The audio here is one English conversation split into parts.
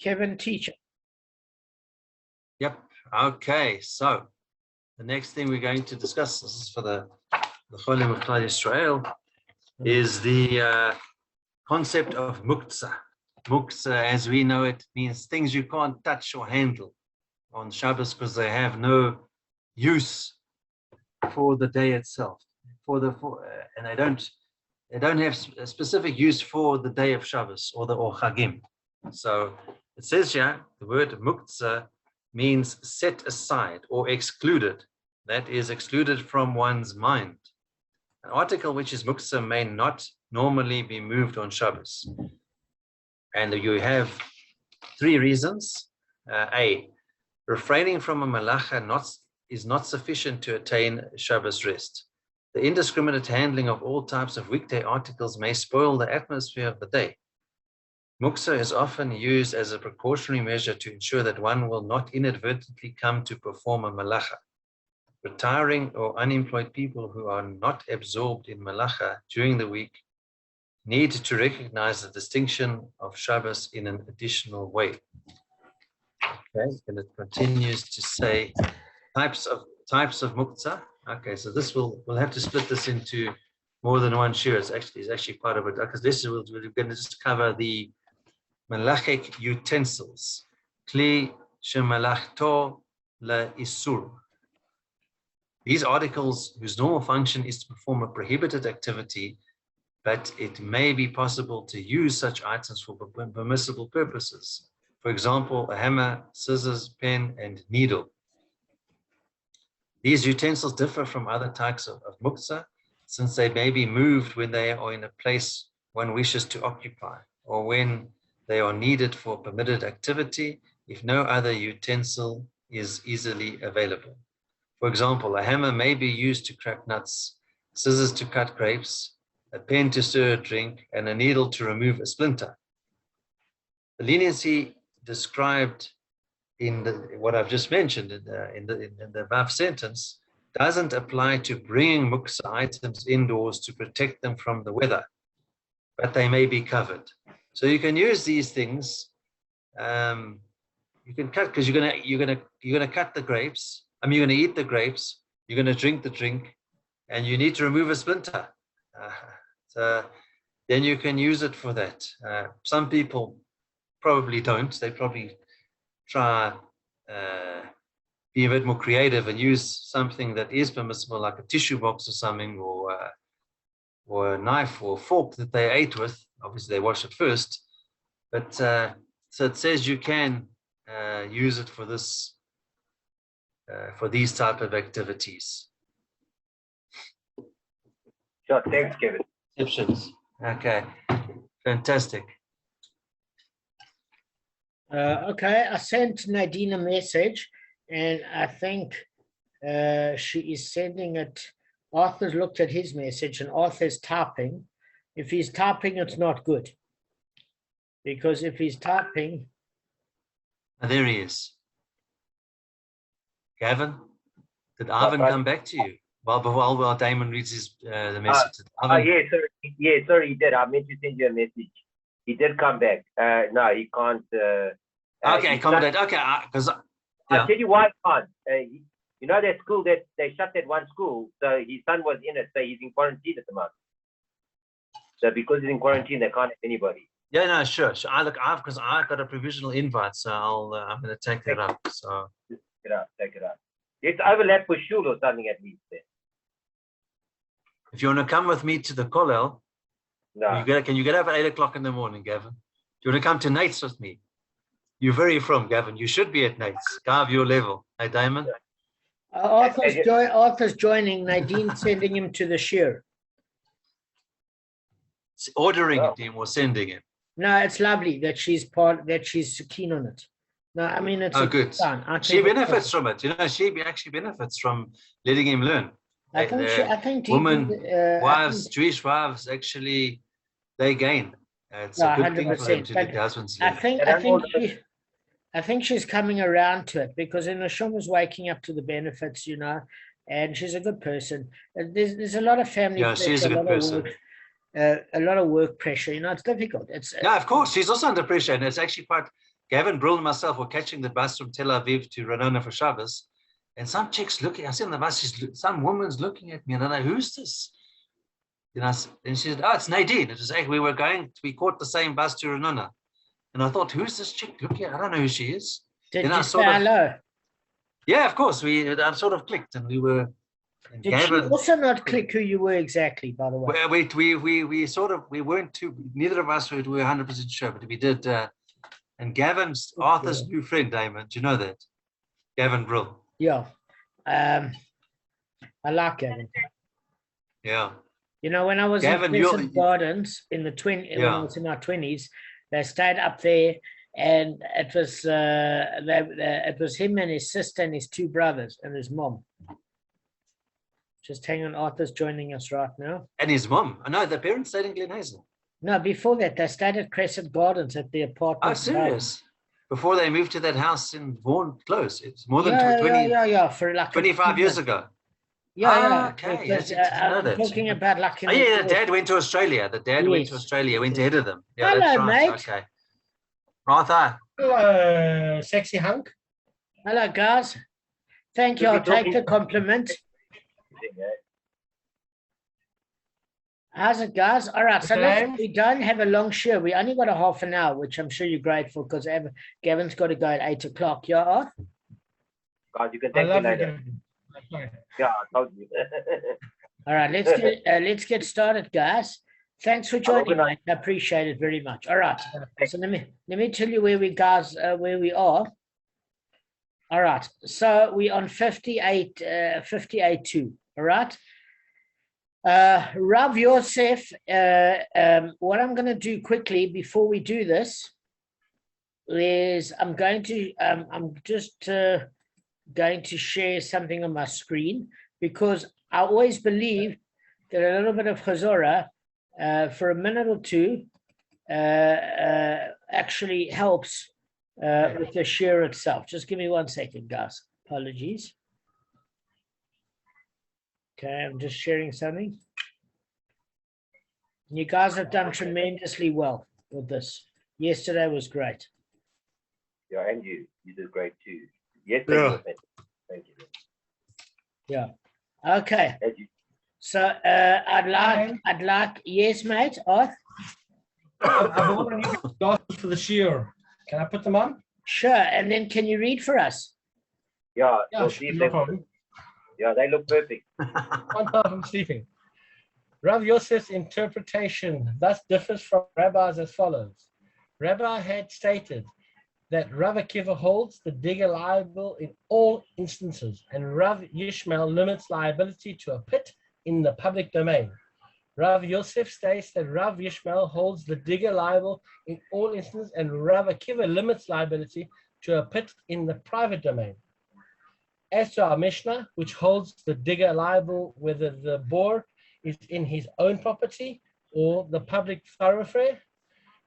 Kevin, teacher. Yep. Okay. So the next thing we're going to discuss, this is for the Cholim of Klal Yisrael, is the concept of muktzah. Muktzah, as we know it, means things you can't touch or handle on Shabbos because they have no use for the day itself. And they don't have a specific use for the day of Shabbos or Chagim. So it says here, the word muktzah means set aside or excluded. That is excluded from one's mind. An article which is muktzah may not normally be moved on Shabbos. And you have three reasons. A, refraining from a malacha is not sufficient to attain Shabbos rest. The indiscriminate handling of all types of weekday articles may spoil the atmosphere of the day. Muktzah is often used as a precautionary measure to ensure that one will not inadvertently come to perform a malacha. Retiring or unemployed people who are not absorbed in malacha during the week need to recognize the distinction of Shabbos in an additional way. Okay, and it continues to say types of muktzah. Okay, so this we'll have to split this into more than one share. It's actually part of it, because this we're going to just cover the malachic utensils. Kli shemalachto le'isur. These articles whose normal function is to perform a prohibited activity, but it may be possible to use such items for permissible purposes. For example, a hammer, scissors, pen, and needle. These utensils differ from other types of muktzah, since they may be moved when they are in a place one wishes to occupy, or when they are needed for permitted activity, if no other utensil is easily available. For example, a hammer may be used to crack nuts, scissors to cut grapes, a pen to stir a drink, and a needle to remove a splinter. The leniency described in what I've just mentioned in the above sentence doesn't apply to bringing muktzah items indoors to protect them from the weather, but they may be covered. So you can use these things. You can cut, because you're gonna cut the grapes. You're gonna eat the grapes. You're gonna drink the drink, and you need to remove a splinter. So then you can use it for that. Some people probably don't. They probably try be a bit more creative and use something that is permissible, like a tissue box or something, or a knife or a fork that they ate with. Obviously, they wash it first. But so it says you can use it for this, for these type of activities. Sure, thanks, Kevin. Okay, fantastic. Okay, I sent Nadine a message, and I think she is sending it. Arthur's looked at his message, and Arthur's typing. If he's typing, it's not good. Because if he's typing... There he is. Gavin, did Ivan come back to you? While Damon reads his the message. Yeah, sorry, he did. I meant to send you a message. He did come back. No, he can't. Okay, accommodate. Okay, because I'll tell you why he can't. You know that school that they shut that one school, so his son was in it, so he's in quarantine at the moment. So because he's in quarantine, they can't have anybody. Yeah, no, sure. Because I got a provisional invite, so I'm going to take that up. So take it out. It's overlap for shul or something at least. Then. If you want to come with me to the kollel, no. Can you get up at 8 o'clock in the morning, Gavin? Do you want to come to Nate's with me? You're very from, Gavin. You should be at Nate's. Carve your level. Hey, Damon? Arthur's joining. Nadine sending him to the shir. Ordering him or sending him? No, it's lovely that she's keen on it. No, I mean, it's good. She benefits from it. You know, she actually benefits from letting him learn. I think Jewish wives, actually, they gain. It's a good thing for them to let husbands learn. I think she's coming around to it, because in Nashom is waking up to the benefits, you know, and she's a good person. There's a lot of family. Yeah, she's a good person. A lot of work pressure, you know, it's difficult. Yeah, of course, she's also under pressure, and it's actually quite Gavin, Brill, and myself were catching the bus from Tel Aviv to Ranona for Shabbos, and some chick's looking. I see on the bus, some woman's looking at me, and I know, who's this? And she said, "Oh, it's Nadine." It was we caught the same bus to Ranona, and I thought, who's this chick looking at? I don't know who she is. Did Then you say hello? Yeah, of course. I sort of clicked, and we were. And Did Gavin, she also not click who you were exactly, by the way? we weren't too. Neither of us were 100% sure, but we did. And Gavin's Arthur's new friend, Damon. Do you know that? Gavin Brill. Yeah. I like Gavin. Yeah. You know, when I was Gavin, in Pleasant Gardens in the when I was in my 20s, they stayed up there, and it was him and his sister and his two brothers and his mom. Just hang on, Arthur's joining us right now. And his mom. I know the parents stayed in Glen Hazel. No, before that, they stayed at Crescent Gardens at the apartment. Oh, serious? Before they moved to that house in Vaughan Close. It's more than 20, for like 25 years ago. Yeah, okay. Because, I'm talking about like. Oh, yeah, the dad went to Australia. The dad went to Australia, went ahead of them. Yeah, hello, that's right. mate. Okay. Arthur. Hello, sexy hunk. Hello, guys. Thank you. I'll take the compliment. How's it, guys? All right, so we don't have a long show. We only got a half an hour, which I'm sure you're grateful because Gavin's got to go at 8 o'clock. Yeah, Arth? God, you can take me later. Yeah, I told you. All right, let's get started, guys. Thanks for joining, mate. I appreciate it very much. All right, so let me tell you where we are. All right, so we're on 58.2. All right. Rav Yosef, what I'm going to do quickly before we do this is I'm just going to share something on my screen, because I always believe that a little bit of Chazorah for a minute or two actually helps with the share itself. Just give me 1 second, guys. Apologies. Okay, I'm just sharing something. You guys have done tremendously well with this. Yesterday was great. Yeah, and you did great too. Yesterday, thank you. Yeah. Okay. So I'd like, yes, mate. Arth? I've ordered new glasses for this year. Can I put them on? Sure. And then can you read for us? Yeah, no problem. Yeah, they look perfect. One time I'm sleeping. Rav Yosef's interpretation thus differs from rabbis as follows. Rabbi had stated that Rav Akiva holds the digger liable in all instances, and Rav Yishmael limits liability to a pit in the public domain. Rav Yosef states that Rav Yishmael holds the digger liable in all instances, and Rav Akiva limits liability to a pit in the private domain. As to our Mishnah, which holds the digger liable whether the bore is in his own property or the public thoroughfare,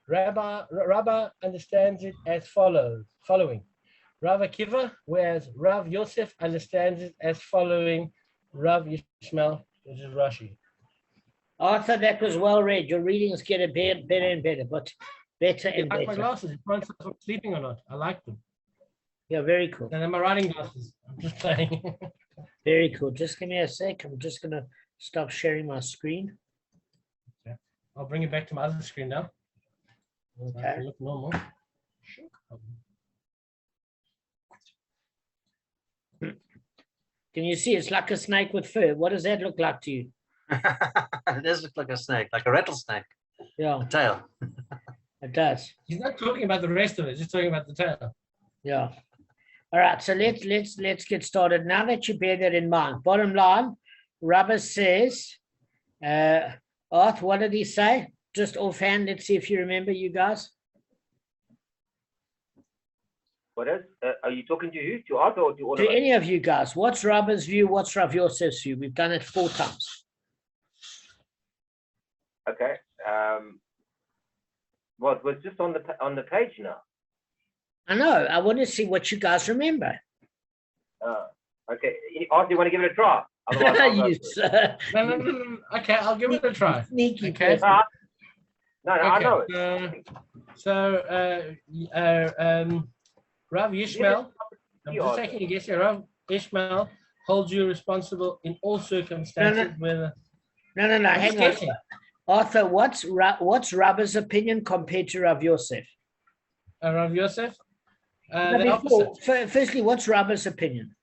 Rabbi understands it as following. Rav Akiva, whereas Rav Yosef understands it as following Rav Yishmael, which is Rashi. Arthur, that was well read. Your readings get better and better, but better and better. I like my glasses. It finds if I'm sleeping or not. I like them. Yeah, very cool. And then my riding glasses. I'm just saying. Very cool. Just give me a sec. I'm just going to stop sharing my screen. Okay. I'll bring it back to my other screen now. Okay. Look normal. Can you see? It's like a snake with fur. What does that look like to you? It does look like a snake, like a rattlesnake. Yeah. A tail. It does. He's not talking about the rest of it. He's just talking about the tail. Yeah. All right. So let's get started. Now that you bear that in mind, bottom line, Rabbi says, Arth, what did he say? Just offhand, let's see if you remember, you guys. What is? Are you talking to who? To Arth or to all To of us? any of you guys. What's Rabbi's view? What's Rav Yosef's view? We've done it 4 times. Okay. Well, it was just on the page now. I know. I want to see what you guys remember. Okay. Arth, you want to give it a try? Otherwise, I'll go You for it. No. Okay, I'll give it a try. Sneaky Okay. person. No, I know it. Rav Yishmael, I'm just taking a guess here. Rav Ishmael holds you responsible in all circumstances. No, I'm hang just on. guessing. Arthur, what's Rabba's opinion compared to Rav Yosef? Rav Yosef? No, The opposite. firstly, what's Rabba's opinion?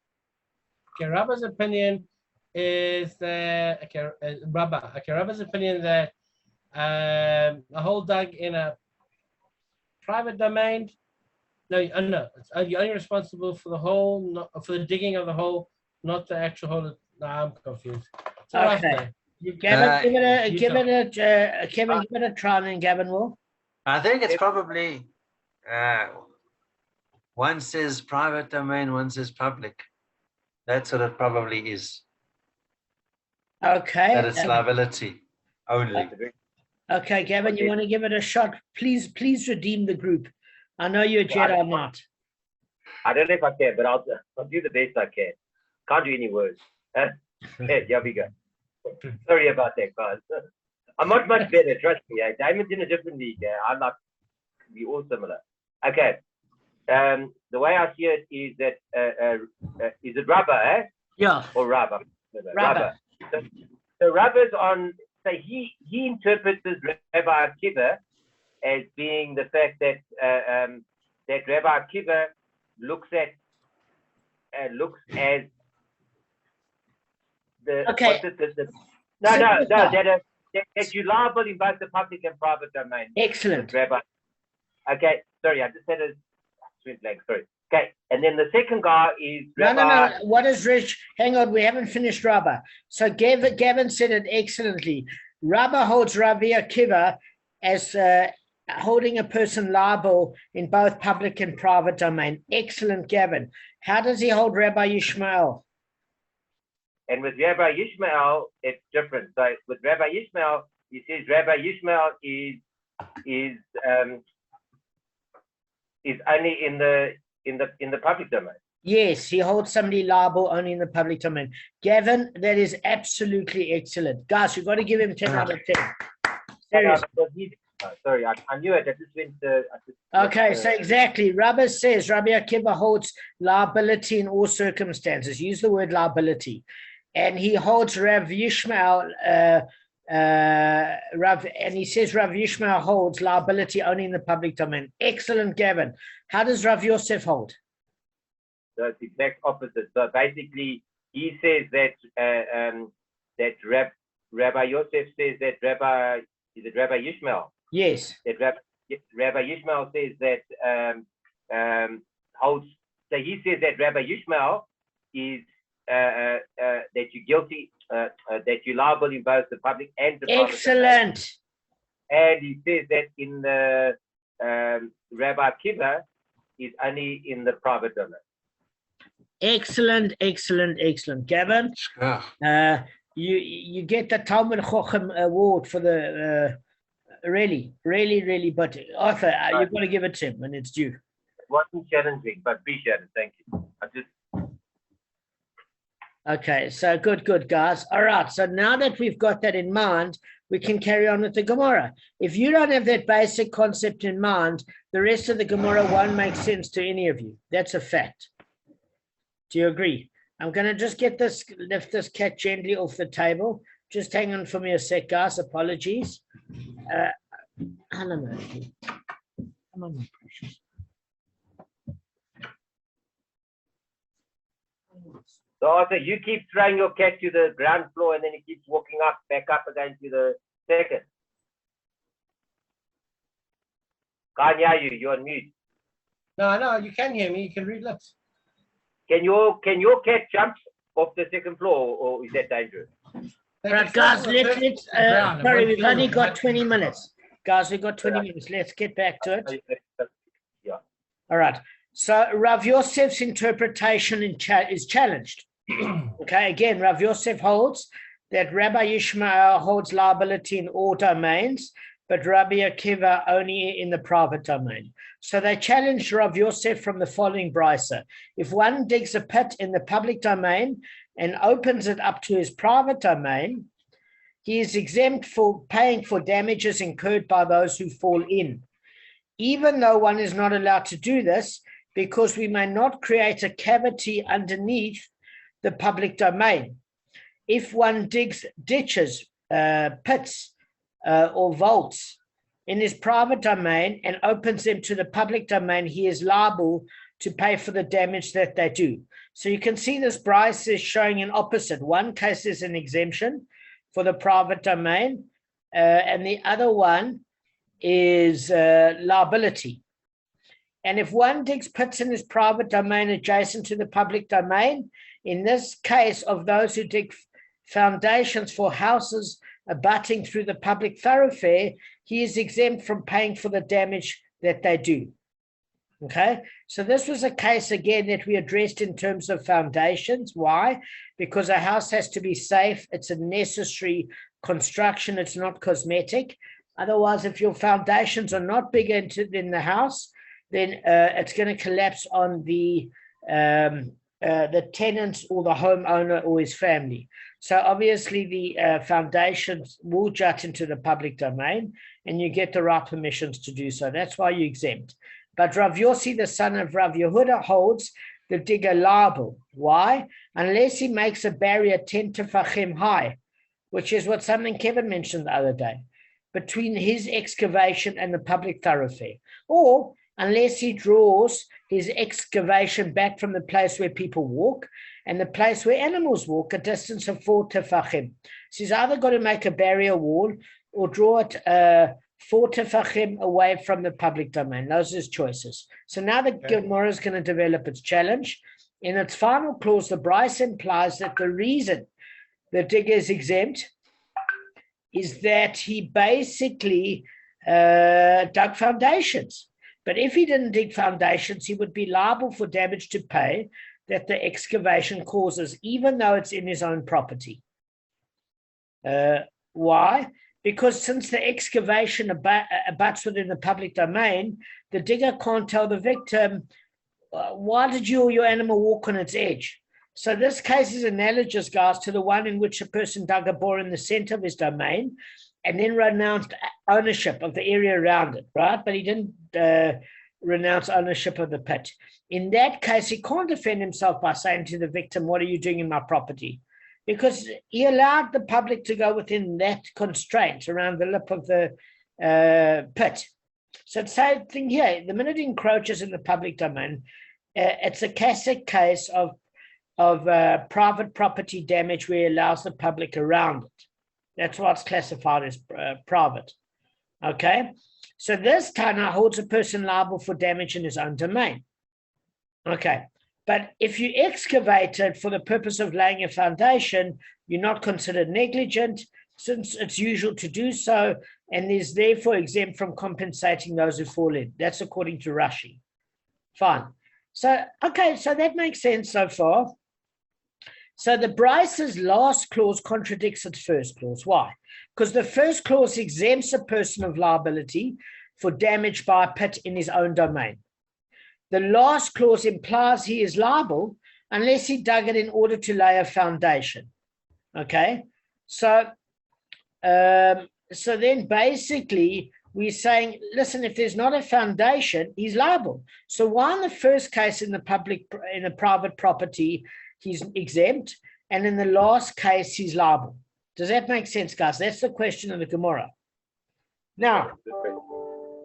Okay, Rabba's opinion is that Rabba's opinion that a hole dug in a private domain. No, you're only responsible for the hole, not for the digging of the hole, not the actual hole. No, I'm confused. So Okay. Gavin, give it a try, and then Gavin will. I think it's probably one says private domain, one says public. That's what it probably is. Okay. That it's liability only. Okay, Gavin, you want to give it a shot? Please redeem the group. I know you're Jedi not. I don't know if I can, but I'll do the best I can. Can't do any worse. Here we go. Sorry about that, guys. I'm not much better, trust me. Damon's in a different league. I'm not. We all similar. Okay. The way I see it is that is it rubber, eh? Yeah. Or rubber? Rubber. So rubber's on. So he interprets this Rabbi Akiva as being the fact that that Rabbi Akiva looks as the Okay. That you're liable in both the public and private domain. Excellent. Rabbi. Okay, sorry, I just had a swing blank. Sorry. Okay, and then the second guy is Rabbi. No. What is Rich? Hang on, we haven't finished Rabba. So Gavin said it excellently. Rabba holds Rabbi Akiva as holding a person liable in both public and private domain. Excellent, Gavin. How does he hold Rabbi Yishmael? And with Rabbi Yishmael, it's different. So with Rabbi Yishmael, he says Rabbi Yishmael is only in the public domain. Yes, he holds somebody liable only in the public domain. Gavin, that is absolutely excellent. Guys, you've got to give him 10 out of 10. Seriously. Sorry, I knew it. I just went to... Okay, so exactly. Rabbi says Rabbi Akiva holds liability in all circumstances. Use the word liability. And he holds Rav Yishmael, and he says Rav Yishmael holds liability only in the public domain. Excellent, Gavin. How does Rav Yosef hold? So it's the exact opposite. So basically, he says that Rabbi Yosef says that Rabbi Yishmael. Yes. That Rabbi Yishmael says that holds. So he says that Rabbi Yishmael is that you're guilty, that you're liable in both the public and the private. Excellent. And he says that in the Rabbi Akiva is only in the private domain. Excellent. Gavin, you get the Talmud Chochem award for the really, but Arthur, you've got to give it to him when it's due. It wasn't challenging, but appreciate it. Thank you. Okay, so good, guys. All right, so now that we've got that in mind, we can carry on with the Gemara. If you don't have that basic concept in mind, the rest of the Gemara won't make sense to any of you. That's a fact. Do you agree? I'm going to just lift this cat gently off the table. Just hang on for me a sec, guys. Apologies. Come on, my precious. So Arthur, you keep throwing your cat to the ground floor and then he keeps walking back up again to the second. Can't hear you, you're on mute. No, you can hear me, you can read lips. Can your cat jump off the second floor or is that dangerous? Right, guys, let's sorry, we've only got 20 minutes. Guys, we've got 20 minutes. Let's get back to it. Yeah. All right. So Rav Yosef's interpretation is challenged. Okay, again, Rav Yosef holds that Rabbi Yishmael holds liability in all domains, but Rabbi Akiva only in the private domain. So they challenged Rav Yosef from the following brisa. If one digs a pit in the public domain and opens it up to his private domain, he is exempt for paying for damages incurred by those who fall in, even though one is not allowed to do this because we may not create a cavity underneath the public domain. If one digs ditches, pits, or vaults in his private domain and opens them to the public domain, he is liable to pay for the damage that they do. So you can see this Bryce is showing an opposite. One case is an exemption for the private domain, and the other one is liability. And if one digs pits in his private domain adjacent to the public domain, in this case of those who dig foundations for houses abutting through the public thoroughfare, he is exempt from paying for the damage that they do. Okay, so this was a case again that we addressed in terms of foundations. Why? Because a house has to be safe. It's a necessary construction. It's not cosmetic. Otherwise, if your foundations are not bigger than the house, then it's going to collapse on the tenant or the homeowner or his family. So obviously the foundations will jut into the public domain and you get the right permissions to do so. That's why you exempt. But Rav Yossi, the son of Rav Yehuda, holds the digger liable. Why? Unless he makes a barrier 10 tefachim high, which is what something Kevin mentioned the other day, between his excavation and the public thoroughfare. Or unless he draws his excavation back from the place where people walk and the place where animals walk, a distance of 4 tefachim. So he's either got to make a barrier wall or draw it 4 tefachim away from the public domain. Those are his choices. So now the Gemara is going to develop its challenge. In its final clause, the Bryce implies that the reason the digger is exempt is that he basically dug foundations. But if he didn't dig foundations, he would be liable for damage to pay that the excavation causes, even though it's in his own property. Why? Because since the excavation abuts within the public domain, the digger can't tell the victim, why did you or your animal walk on its edge? So this case is analogous, guys, to the one in which a person dug a bore in the center of his domain and then renounced ownership of the area around it, right? But he didn't renounce ownership of the pit. In that case, he can't defend himself by saying to the victim, what are you doing in my property? Because he allowed the public to go within that constraint around the lip of the pit. So it's the same thing here. The minute it encroaches in the public domain, it's a classic case of private property damage where he allows the public around it. That's why it's classified as private. Okay? So this Tana holds a person liable for damage in his own domain. Okay. But if you excavate it for the purpose of laying a foundation, you're not considered negligent since it's usual to do so and is therefore exempt from compensating those who fall in. That's according to Rashi. Fine. So, okay, so that makes sense so far. So the Bryce's last clause contradicts its first clause. Why? Because the first clause exempts a person of liability for damage by a pit in his own domain. The last clause implies he is liable unless he dug it in order to lay a foundation. Okay? So then basically we're saying, listen, if there's not a foundation, he's liable. So why in the first case in a private property, he's exempt, and in the last case, he's liable? Does that make sense, guys? That's the question of the Gemara. Now,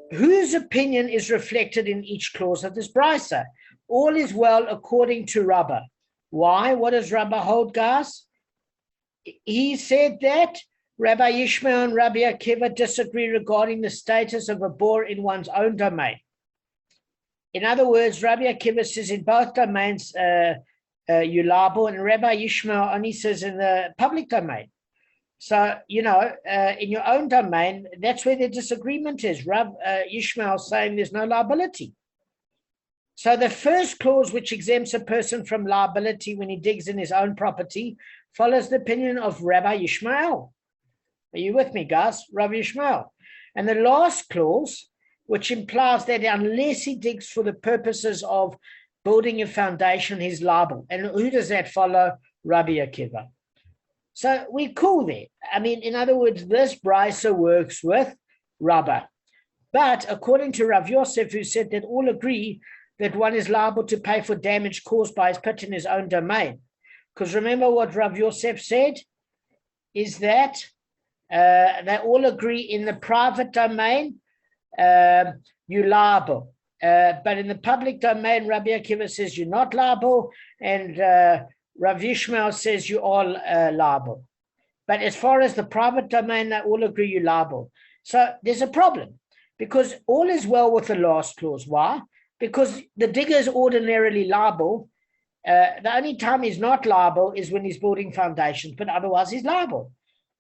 whose opinion is reflected in each clause of this brisa? All is well according to Rabbah. Why? What does Rabbah hold, guys? He said that Rabbi Yishmael and Rabbi Akiva disagree regarding the status of a bore in one's own domain. In other words, Rabbi Akiva says in both domains you're liable, and Rabbi Yishmael only says in the public domain. So, in your own domain, that's where the disagreement is. Yishmael saying there's no liability. So the first clause, which exempts a person from liability when he digs in his own property, follows the opinion of Rabbi Yishmael. Are you with me, guys? Rabbi Yishmael. And the last clause, which implies that unless he digs for the purposes of building a foundation, he's liable. And who does that follow? Rabbi Akiva. So we cool there. I mean, in other words, this brisa works with rubber. But according to Rav Yosef, who said that all agree that one is liable to pay for damage caused by his pit in his own domain. Because remember what Rav Yosef said is that they all agree in the private domain, you're liable. But in the public domain, Rabbi Akiva says you're not liable, and Rav Yishmael says you are liable. But as far as the private domain, they all agree you're liable. So there's a problem, because all is well with the last clause. Why? Because the digger is ordinarily liable. The only time he's not liable is when he's building foundations, but otherwise he's liable.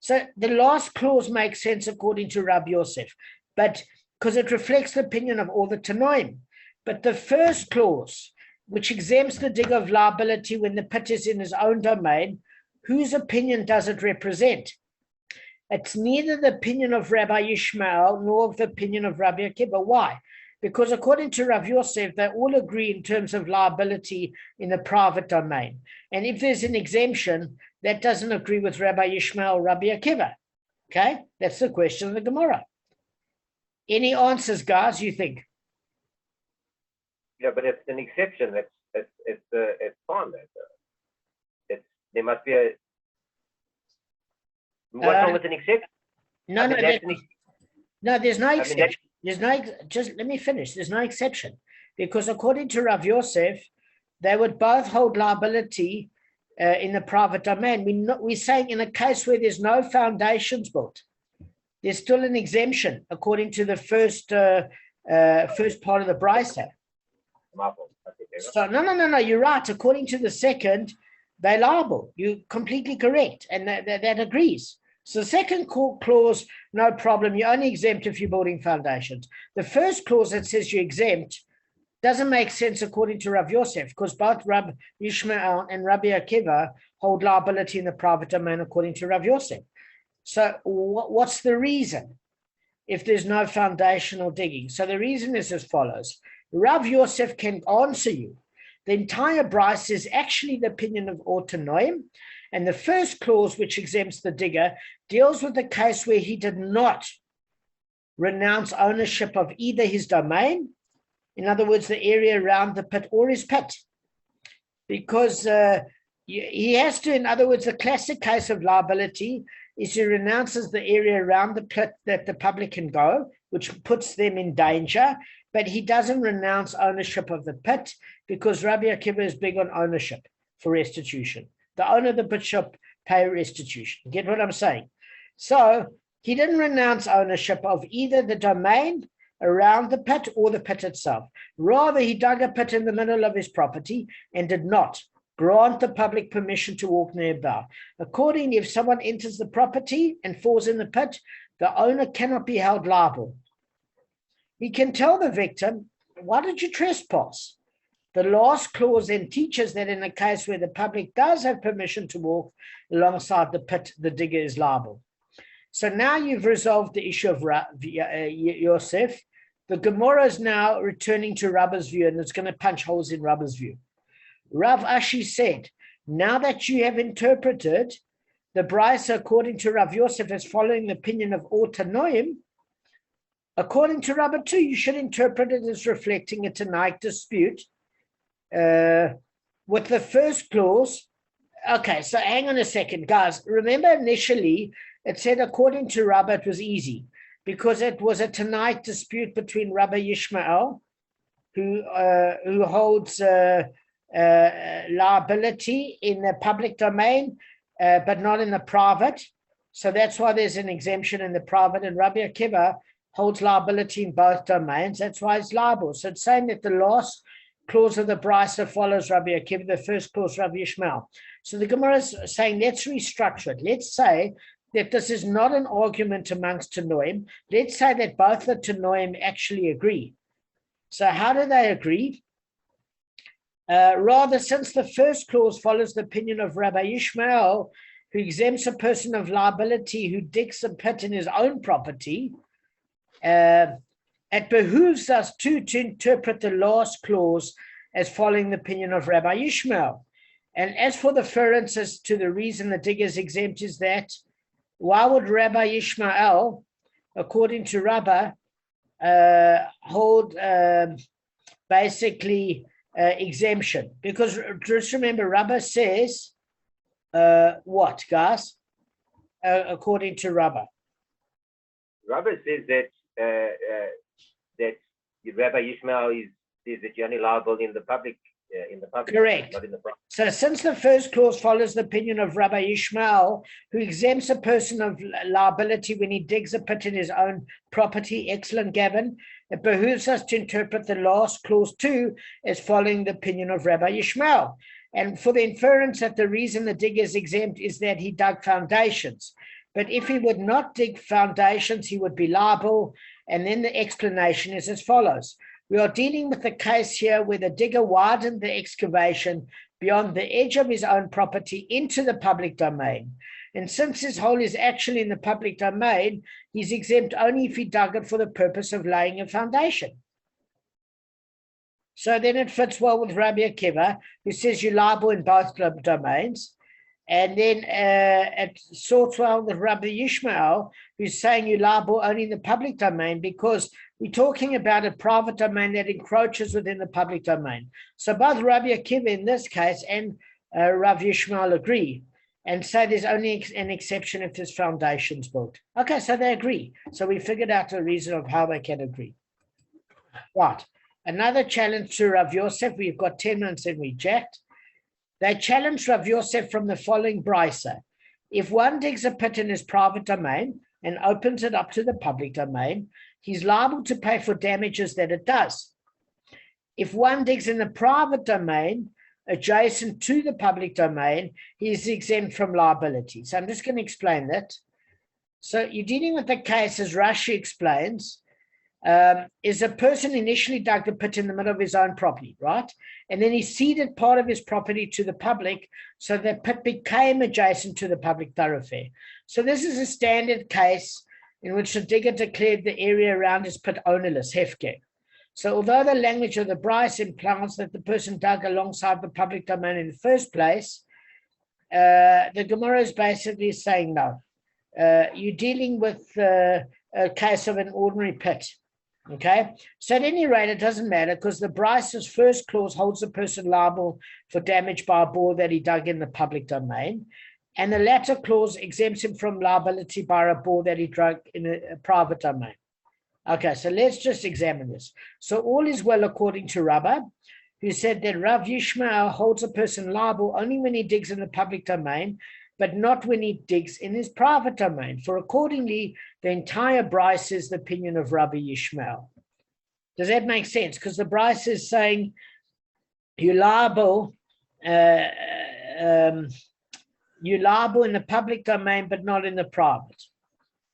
So the last clause makes sense according to Rabbi Yosef, but because it reflects the opinion of all the Tanoim. But the first clause, which exempts the digger of liability when the pit is in his own domain, whose opinion does it represent? It's neither the opinion of Rabbi Yishmael nor the opinion of Rabbi Akiva. Why? Because according to Rav Yosef, they all agree in terms of liability in the private domain. And if there's an exemption, that doesn't agree with Rabbi Yishmael or Rabbi Akiva. Okay? That's the question of the Gemara. Any answers, guys, you think? Yeah, but it's an exception. It's fine. There must be a. What's wrong with an exception? No, there's no exception. There's no, just let me finish. There's no exception, because according to Rav Yosef, they would both hold liability in the private domain. We're saying in a case where there's no foundations built, there's still an exemption according to the first part of the brisa. So no, you're right. According to the second, they're liable. You're completely correct, and that agrees. So the second clause, no problem. You're only exempt if you're building foundations. The first clause that says you're exempt doesn't make sense according to Rav Yosef, because both Rabbi Yishmael and Rabbi Akiva hold liability in the private domain according to Rav Yosef. So what's the reason if there's no foundational digging? So the reason is as follows. Rav Yosef can answer you. The entire brisa is actually the opinion of Ortanoim, and the first clause, which exempts the digger, deals with the case where he did not renounce ownership of either his domain, in other words, the area around the pit, or his pit. Because he has to, in other words, the classic case of liability is he renounces the area around the pit that the public can go, which puts them in danger, but he doesn't renounce ownership of the pit, because Rabbi Akiva is big on ownership for restitution. The owner of the pit shall pay restitution. Get what I'm saying? So he didn't renounce ownership of either the domain around the pit or the pit itself. Rather, he dug a pit in the middle of his property and did not grant the public permission to walk nearby. Accordingly, if someone enters the property and falls in the pit, the owner cannot be held liable. He can tell the victim, why did you trespass? The last clause then teaches that in a case where the public does have permission to walk alongside the pit, the digger is liable. So now you've resolved the issue of Yosef. The Gemara is now returning to Rabba's view, and it's going to punch holes in Rabba's view. Rav Ashi said, now that you have interpreted the brisa according to Rav Yosef as following the opinion of Ortanoim, according to Rabba too, you should interpret it as reflecting a Tanaic dispute with the first clause. Okay, so hang on a second, guys. Remember initially it said according to Rabba it was easy because it was a Tanaic dispute between Rabbi Yishmael, who holds liability in the public domain, but not in the private. So that's why there's an exemption in the private, and Rabbi Akiva holds liability in both domains. That's why it's liable. So it's saying that the last clause of the brisa follows Rabbi Akiva, the first clause Rabbi Yishmael. So the Gemara is saying, let's restructure it. Let's say that this is not an argument amongst Tanoim. Let's say that both the Tanoim actually agree. So how do they agree? Rather, since the first clause follows the opinion of Rabbi Yishmael, who exempts a person of liability who digs a pit in his own property, it behooves us to interpret the last clause as following the opinion of Rabbi Yishmael. And as for the inference as to the reason the digger is exempt is that, why would Rabbi Ishmael, according to Rabbi, hold basically exemption? Because just remember, Rabbi says, what, guys? According to Rabbi. Rabbi says that that Rabbi Ishmael says that you're only liable in the public. Correct. Not in the private. So since the first clause follows the opinion of Rabbi Ishmael, who exempts a person of liability when he digs a pit in his own property, excellent, Gavin, it behooves us to interpret the last clause too as following the opinion of Rabbi Ishmael. And for the inference that the reason the digger is exempt is that he dug foundations. But if he would not dig foundations, he would be liable. And then the explanation is as follows. We are dealing with the case here where the digger widened the excavation beyond the edge of his own property into the public domain. And since his hole is actually in the public domain, he's exempt only if he dug it for the purpose of laying a foundation. So then it fits well with Rabbi Akiva, who says you're liable in both domains. And then it sorts well with Rabbi Ishmael, who's saying you're liable only in the public domain because we're talking about a private domain that encroaches within the public domain. So both Rabbi Akiva in this case and Rabbi Ishmael agree and say there's only an exception if there's foundations built. Okay, so they agree. So we figured out the reason of how they can agree. Right. Another challenge to Rav Yosef. We've got 10 minutes and we jacked. They challenged Rav Yosef from the following brisa. If one digs a pit in his private domain and opens it up to the public domain, he's liable to pay for damages that it does. If one digs in the private domain adjacent to the public domain, he is exempt from liability. So I'm just going to explain that. So you're dealing with the case, as Rashi explains, is a person initially dug the pit in the middle of his own property, right? And then he ceded part of his property to the public, so the pit became adjacent to the public thoroughfare. So this is a standard case in which the digger declared the area around his pit ownerless, hefker. So although the language of the Bryce implies that the person dug alongside the public domain in the first place, the Gemara is basically saying no. You're dealing with a case of an ordinary pit. Okay, so at any rate, it doesn't matter because the Bryce's first clause holds the person liable for damage by a bore that he dug in the public domain, and the latter clause exempts him from liability by a bore that he dug in a private domain. Okay, so let's just examine this. So all is well according to Rabbi, who said that Rav Yishmael holds a person liable only when he digs in the public domain, but not when he digs in his private domain. For accordingly, the entire Bryce is the opinion of Rabbi Yishmael. Does that make sense? Because the Bryce is saying you're liable in the public domain, but not in the private.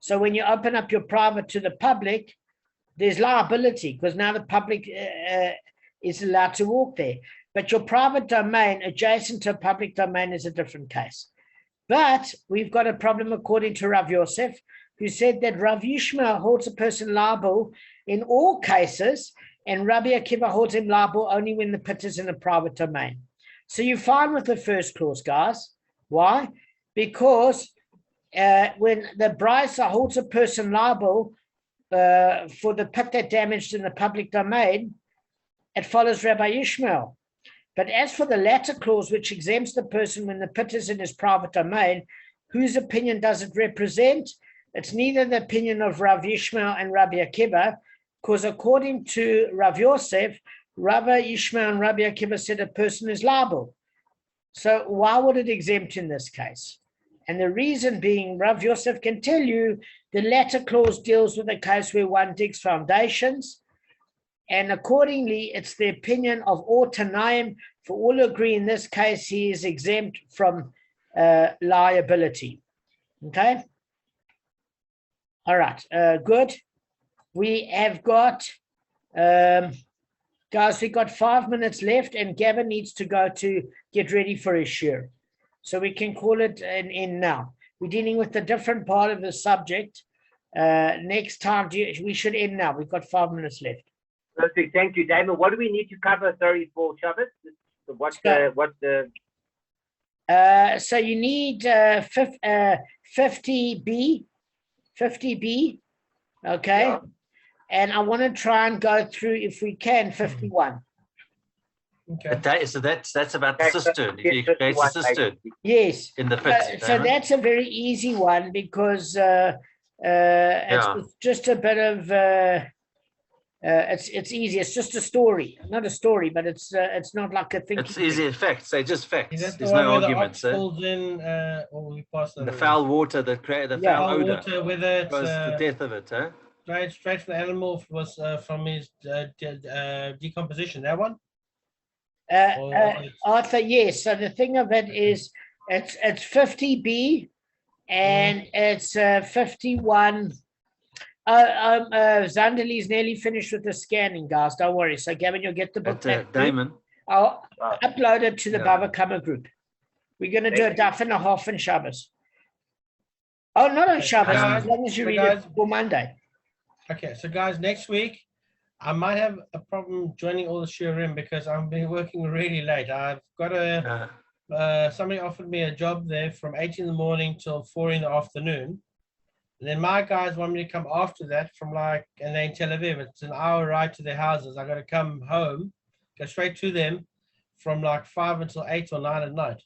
So when you open up your private to the public, there's liability because now the public is allowed to walk there. But your private domain adjacent to a public domain is a different case. But we've got a problem according to Rav Yosef, who said that Rav Yishmael holds a person liable in all cases, and Rabbi Akiva holds him liable only when the pit is in a private domain. So you're fine with the first clause, guys. Why? Because when the Brisa holds a person liable for the pit that damaged in the public domain, it follows Rabbi Yishmael. But as for the latter clause, which exempts the person when the pit is in his private domain, whose opinion does it represent? It's neither the opinion of Rav Yishmael and Rabbi Akiva, because according to Rav Yosef, Rabbi Yishmael and Rabbi Akiva said a person is liable. So why would it exempt in this case? And the reason being, Rav Yosef can tell you the latter clause deals with a case where one digs foundations, and accordingly, it's the opinion of all Tanaim. For all agree in this case, he is exempt from liability. Okay? All right, good. We have got, guys, we got 5 minutes left, and Gavin needs to go to get ready for his shir. So we can call it an end now. We're dealing with a different part of the subject. Next time, we should end now. We've got 5 minutes left. Perfect. Thank you, Damon. What do we need to cover, sorry, for Shabbos? What's the So you need 50B, 50B, okay? Yeah. And I want to try and go through, if we can, 51. Okay. So that's about the Okay, cistern. yes, You create a 51, cistern Yes. in the pit. So that's a very easy one because it's just a bit of it's easy. It's just a story, not a story, but it's not like a thing. It's easy facts. They're just Is facts. that the There's one no where arguments. the ox falls in, or we pass that The already? foul water that create the Yeah. foul Foul odor water, whether it's was the death of it. Huh? straight from the animal was from his decomposition. That one? Arthur, yes. So the thing of it is, it's 50B, and it's 51. Zanderly's nearly finished with the scanning, guys. Don't worry. So Gavin, you'll get the book back. Damon. I'll upload it to the Yeah. Bava Kamma group. We're going to do a Thank you. daf and a half on Shabbos. Oh, not on Okay, Shabbos, guys- as long as you so read guys- it for Monday. Okay, so guys, next week I might have a problem joining all the shiurim because I've been working really late. I've got somebody offered me a job there from 8 in the morning till 4 in the afternoon. And then my guys want me to come after that from and they're in Tel Aviv. It's an hour ride to their houses. I got to come home, go straight to them from 5 until 8 or 9 at night.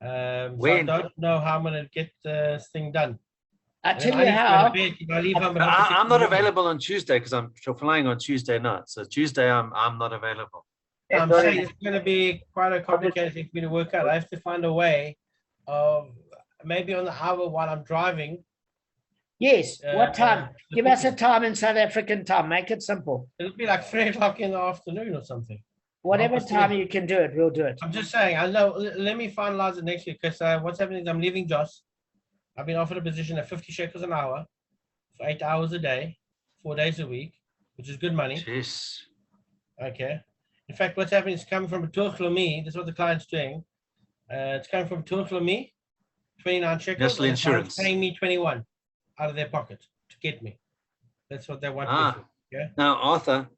So I When? don't know how I'm going to get this thing done. I And tell I you need to go to how. bed if I leave home at half past six I'm in the not morning. available on Tuesday because I'm flying on Tuesday night. So Tuesday I'm not available. I'm Sorry. saying it's going to be quite a complicated thing for me to work out. I have to find a way of maybe on the hour while I'm driving. Yes. What time? the Give us a cooking. time in South African time. Make it simple. It'll be 3 o'clock in the afternoon or something. Whatever Half past time three. you can do it, we'll do it. I'm just saying, I know. Let me finalize it next week because what's happening is I'm leaving Joss. I've been offered a position at 50 shekels an hour for 8 hours a day, 4 days a week, which is good money. Jeez. Okay. In fact, what's happening is coming from a Bitur Leumi. This is what the client's doing. It's coming from Bitur Leumi, 29 shekels. National and the client's insurance. paying me 21 out of their pocket to get me. That's what they want. me for. Now, Arthur,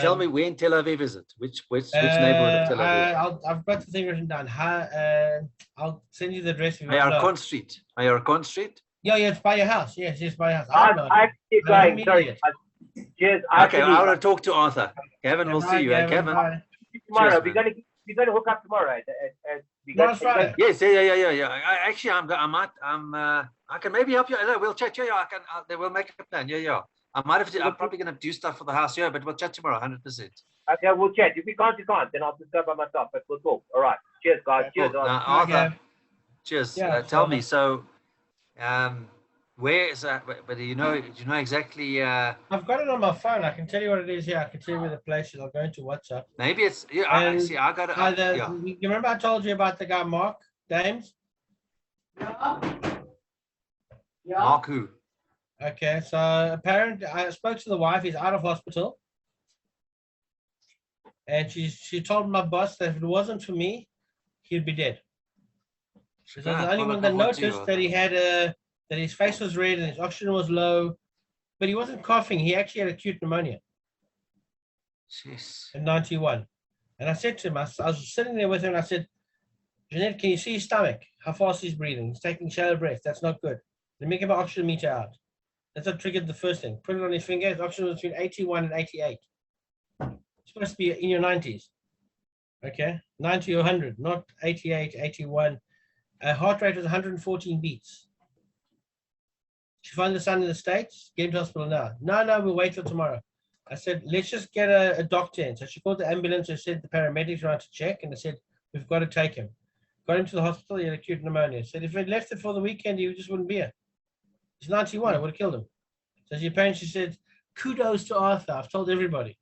tell me where in Tel Aviv is it? Which neighborhood of Tel Aviv? I've got the thing written down. I'll send you the address. If you want to know. Ayarkon Street. Ayarkon Street. Yeah, it's by your house. Yes, by your house. I don't know. I keep I haven't going. met Sorry. yet. Cheers. Okay, I want to talk to Arthur. Kevin, we'll see you. Bye, Kevin. bye. Tomorrow. Cheers, We're gonna hook up tomorrow. Tomorrow's Friday. Yes, yeah. Actually, I can maybe help you. We'll chat. Yeah, we'll make a plan. Yeah. I'm probably going to do stuff for the house. Yeah, but we'll chat tomorrow. 100%. Okay, we'll chat. If we can't, you can't. Then I'll just go by myself. But we'll talk. All right. Cheers, guys. Cool. Cheers. Now, Arthur. Arthur. Cheers. Yeah, Tell me. So, where is that? But do you know exactly? I've got it on my phone. I can tell you what it is here. I can tell you where the place is. I'll go into WhatsApp. Maybe it's. Yeah. I And see. I got it. Yeah. You remember I told you about the guy Mark Dames? Mark who? Okay, so apparently I spoke to the wife. He's out of hospital, and she told my boss that if it wasn't for me, he'd be dead. She's the only one that noticed that he had that his face was red and his oxygen was low, but he wasn't coughing. He actually had acute pneumonia Jeez. in 91. And I said to him, I was sitting there with him, and I said, Jeanette, can you see his stomach? How fast he's breathing? He's taking shallow breaths. That's not good. Let me get my oxygen meter out. That's what triggered the first thing. Put it on his finger. His oxygen was between 81 and 88. It's supposed to be in your 90s. Okay? 90 or 100, not 88, 81. Heart rate was 114 beats. She found the son in the States. Get him to hospital now. No, we'll wait till tomorrow. I said, let's just get a doctor in. So she called the ambulance and said the paramedics were out to check. And they said, we've got to take him. Got him to the hospital. He had acute pneumonia. Said if he'd left it for the weekend, he just wouldn't be here. He's 91. It would have killed him. So she said, kudos to Arthur. I've told everybody.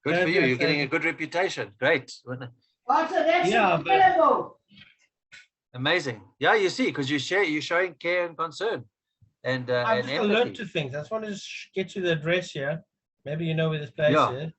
Good for you. You're getting a good reputation. Great. Arthur, that's Yeah, incredible. Amazing. Yeah, you see, because you're showing care and concern. And I'm just alert empathy. to things. I just want to get you the address here. Maybe you know where this place is.